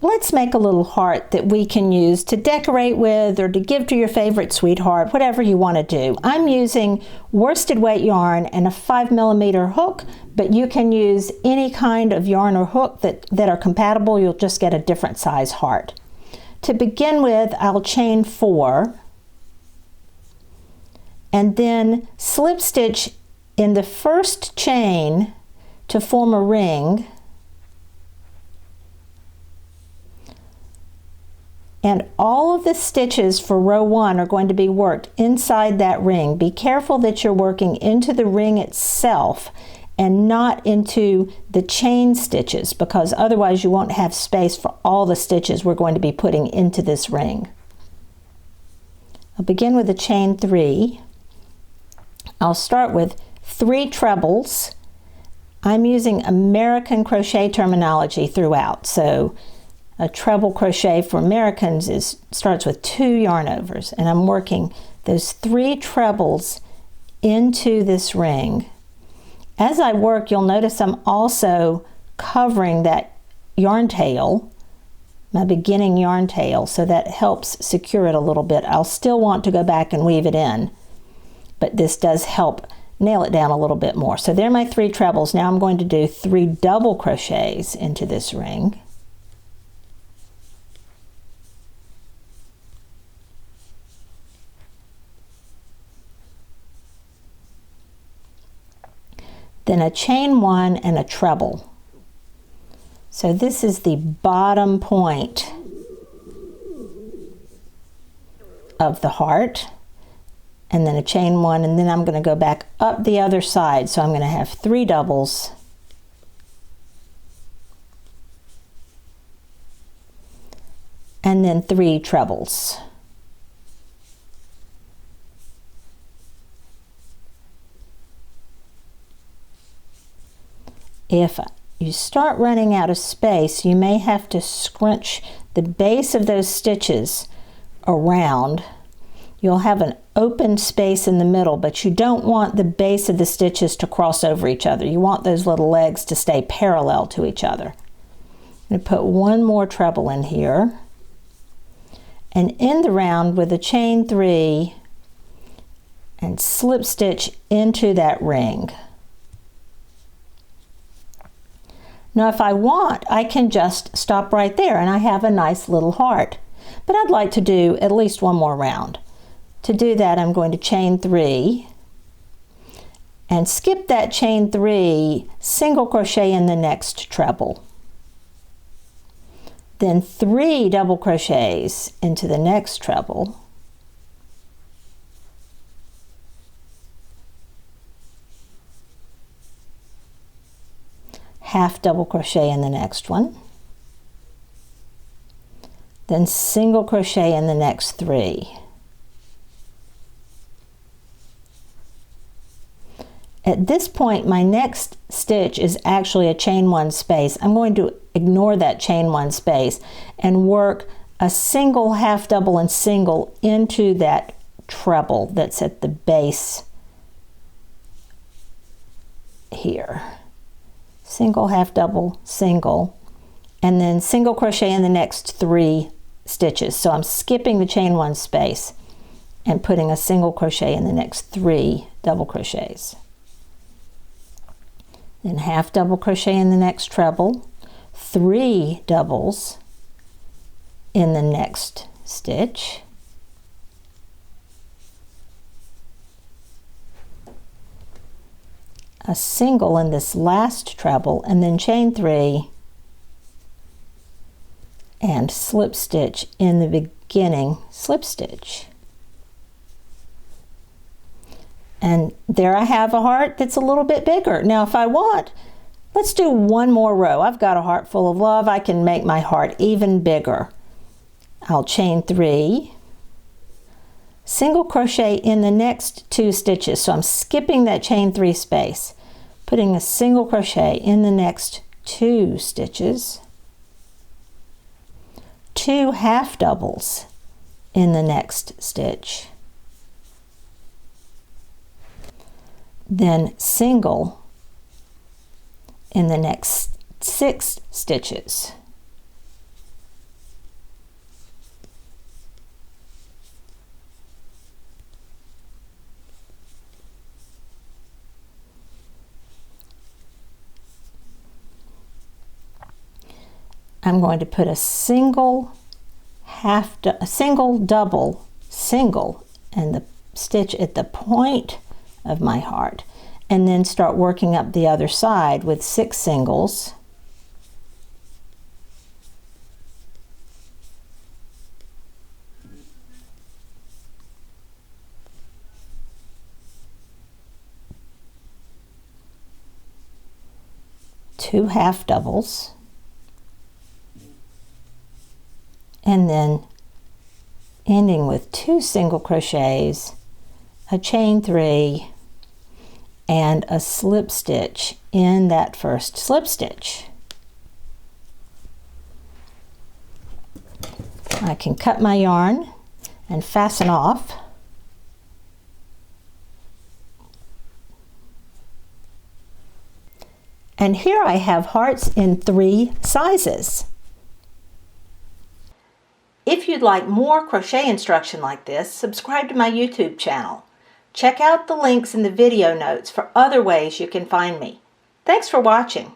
Let's make a little heart that we can use to decorate with or to give to your favorite sweetheart, whatever you want to do. I'm using worsted weight yarn and a 5mm hook, but you can use any kind of yarn or hook that are compatible. You'll just get a different size heart. To begin with, I'll chain 4 and then slip stitch in the first chain to form a ring. And all of the stitches for row 1 are going to be worked inside that ring. Be careful that you're working into the ring itself and not into the chain stitches, because otherwise you won't have space for all the stitches we're going to be putting into this ring. I'll begin with a chain 3. I'll start with 3 trebles. I'm using American crochet terminology throughout, so a treble crochet for Americans starts with 2 yarn overs, and I'm working those 3 trebles into this ring. As I work, you'll notice I'm also covering that yarn tail, my beginning yarn tail, so that helps secure it a little bit. I'll still want to go back and weave it in, but this does help nail it down a little bit more. So there are my 3 trebles. Now I'm going to do 3 double crochets into this ring. Then a chain 1 and a treble. So this is the bottom point of the heart, and then a chain 1, and then I'm going to go back up the other side. So I'm going to have 3 doubles, and then 3 trebles. If you start running out of space, you may have to scrunch the base of those stitches around. You'll have an open space in the middle, but you don't want the base of the stitches to cross over each other. You want those little legs to stay parallel to each other. I'm going to put 1 more treble in here and end the round with a chain 3 and slip stitch into that ring. Now if I want, I can just stop right there and I have a nice little heart. But I'd like to do at least 1 more round. To do that, I'm going to chain 3 and skip that chain 3, single crochet in the next treble. Then 3 double crochets into the next treble. Half double crochet in the next one, then single crochet in the next 3. At this point, my next stitch is actually a chain 1 space. I'm going to ignore that chain 1 space and work a single, half double, and single into that treble that's at the base here. Single, half double, single, and then single crochet in the next 3 stitches. So I'm skipping the chain 1 space and putting a single crochet in the next 3 double crochets. Then half double crochet in the next treble, 3 doubles in the next stitch, a single in this last treble, and then chain 3 and slip stitch in the beginning slip stitch. And there I have a heart that's a little bit bigger. Now if I want, let's do 1 more row. I've got a heart full of love. I can make my heart even bigger. I'll chain 3, single crochet in the next 2 stitches. So I'm skipping that chain 3 space, putting a single crochet in the next 2 stitches, 2 half doubles in the next stitch, then single in the next 6 stitches, I'm going to put a single double single and the stitch at the point of my heart, and then start working up the other side with 6 singles. Two half doubles, and then ending with 2 single crochets, a chain 3, and a slip stitch in that first slip stitch. I can cut my yarn and fasten off. And here I have hearts in 3 sizes. If you'd like more crochet instruction like this, subscribe to my YouTube channel. Check out the links in the video notes for other ways you can find me. Thanks for watching.